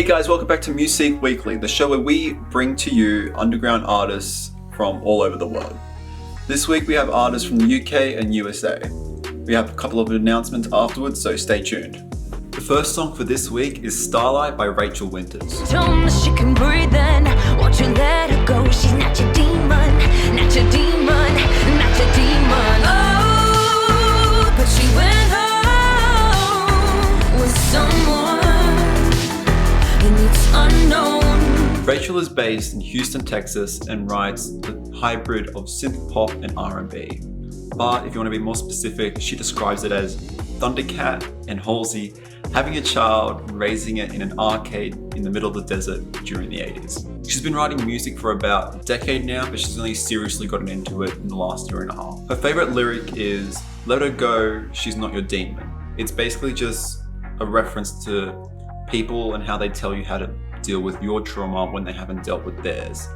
guys, welcome back to MüSeek Weekly, the show where we bring to you underground artists from all over the world. This week we have artists from the UK and USA. We have a couple of announcements afterwards, so stay tuned. The first song for this week is Starlight by Raycheal Winters. She can breathe in, won't you let her go? She's not your demon, not your demon, not your demon. Oh, but she went home with someone, and it's unknown. Raycheal is based in Houston, Texas, and writes a hybrid of synth pop and R&B. But if you want to be more specific, she describes it as Thundercat and Halsey having a child and raising it in an arcade in the middle of the desert during the 80s. She's been writing music for about a decade now, but she's only seriously gotten into it in the last year and a half. Her favorite lyric is, "Let her go, she's not your demon." It's basically just a reference to people and how they tell you how to deal with your trauma when they haven't dealt with theirs.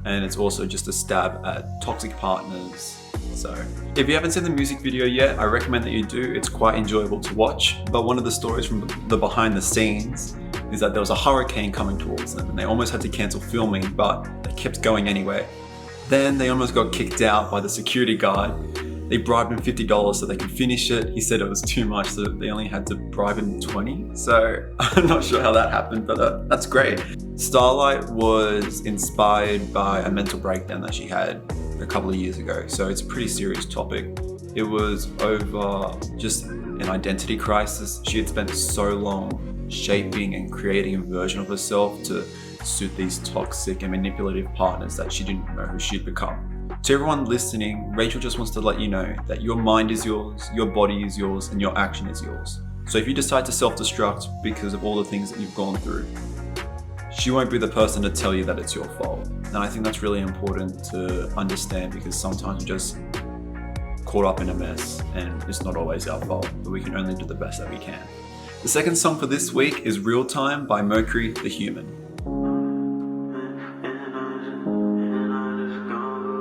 And it's also just a stab at toxic partners. So if you haven't seen the music video yet, I recommend that you do. It's quite enjoyable to watch. But one of the stories from the behind the scenes is that there was a hurricane coming towards them and they almost had to cancel filming, but they kept going anyway. Then they almost got kicked out by the security guard. They bribed him $50 so they could finish it. He said it was too much, so they only had to bribe him $20. So I'm not sure how that happened, but that's great. Starlight was inspired by a mental breakdown that she had a couple of years ago. So it's a pretty serious topic. It was over just an identity crisis. She had spent so long shaping and creating a version of herself to suit these toxic and manipulative partners that she didn't know who she'd become. To everyone listening, Raycheal just wants to let you know that your mind is yours, your body is yours, and your action is yours. So if you decide to self-destruct because of all the things that you've gone through, she won't be the person to tell you that it's your fault. And I think that's really important to understand, because sometimes we're just caught up in a mess and it's not always our fault, but we can only do the best that we can. The second song for this week is Real Time by Mercury, the Human.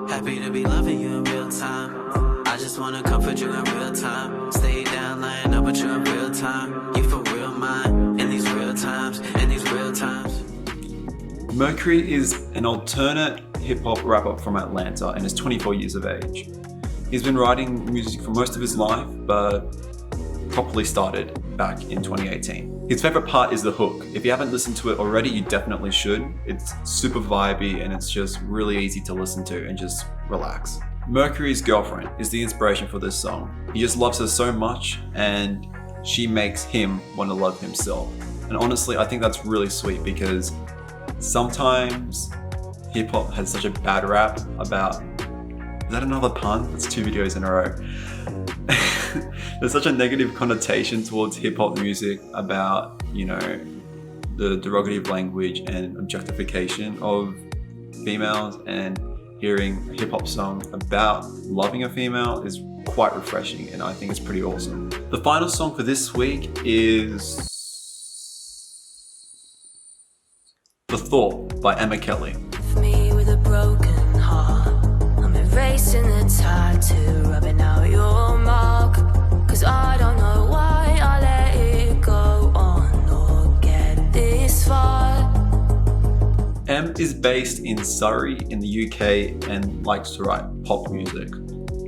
Happy to be loving you in real time. I just wanna comfort you in real time. Stay down, lying up with you in real time. You for real mine in these real times, in these real times. Mercury is an alternate hip-hop rapper from Atlanta and is 24 years of age. He's been writing music for most of his life, but properly started back in 2018. His favorite part is the hook. If you haven't listened to it already, you definitely should. It's super vibey and it's just really easy to listen to and just relax. Mercury's girlfriend is the inspiration for this song. He just loves her so much and she makes him want to love himself. And honestly, I think that's really sweet, because sometimes hip hop has such a bad rap about, is that another pun? That's 2 videos in a row. There's such a negative connotation towards hip hop music about, you know, the derogative language and objectification of females, and hearing a hip hop song about loving a female is quite refreshing, and I think it's pretty awesome. The final song for this week is The Thought by Emma Kelly. Me with a broken heart, I'm erasing the tattoo, rubbing out your mark. Cause I don't know why I let it go on or get this far. Em is based in Surrey in the UK and likes to write pop music.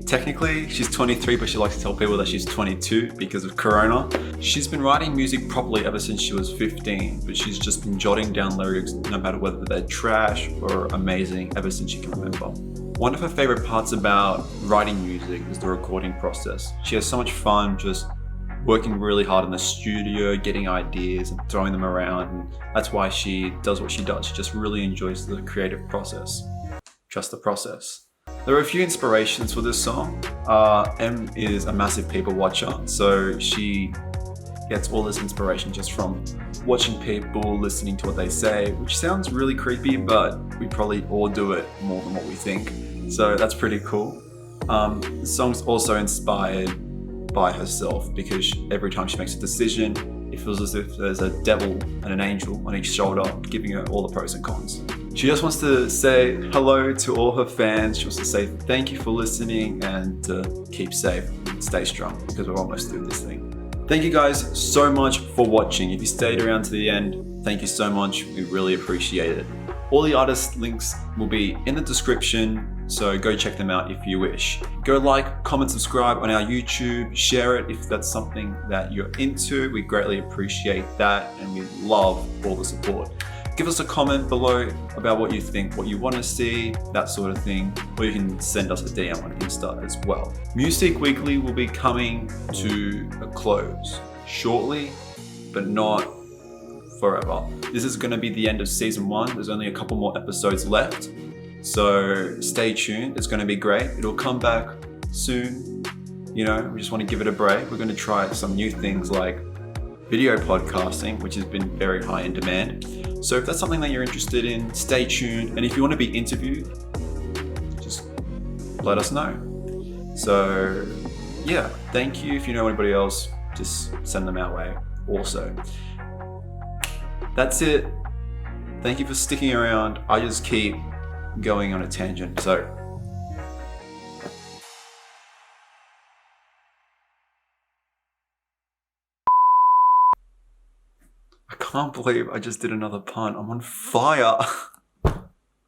Technically, she's 23, but she likes to tell people that she's 22 because of Corona. She's been writing music properly ever since she was 15, but she's just been jotting down lyrics no matter whether they're trash or amazing ever since she can remember. One of her favorite parts about writing music is the recording process. She has so much fun just working really hard in the studio, getting ideas and throwing them around. And that's why she does what she does. She just really enjoys the creative process. Trust the process. There are a few inspirations for this song. Em is a massive people watcher, so she gets all this inspiration just from watching people, listening to what they say, which sounds really creepy, but we probably all do it more than what we think. So that's pretty cool. The song's also inspired by herself, because every time she makes a decision, it feels as if there's a devil and an angel on each shoulder giving her all the pros and cons. She just wants to say hello to all her fans. She wants to say thank you for listening and to keep safe and stay strong, because we're almost through this thing. Thank you guys so much for watching. If you stayed around to the end, Thank you so much. We really appreciate it. All the artist links will be in the description, so go check them out if you wish. Go like, comment, subscribe on our YouTube, share it if that's something that you're into. We greatly appreciate that, and we love all the support. Give us a comment below about what you think, what you want to see, that sort of thing, or you can send us a DM on Insta as well. MüSeek Weekly will be coming to a close shortly, but not forever. This is going to be the end of season 1. There's only a couple more episodes left, so stay tuned. It's going to be great. It'll come back soon. You know, we just want to give it a break. We're going to try some new things like video podcasting, which has been very high in demand. So if that's something that you're interested in, stay tuned. And if you want to be interviewed, just let us know. So yeah, thank you. If you know anybody else, just send them our way also. That's it. Thank you for sticking around. I just keep going on a tangent. So I can't believe I just did another pun. I'm on fire.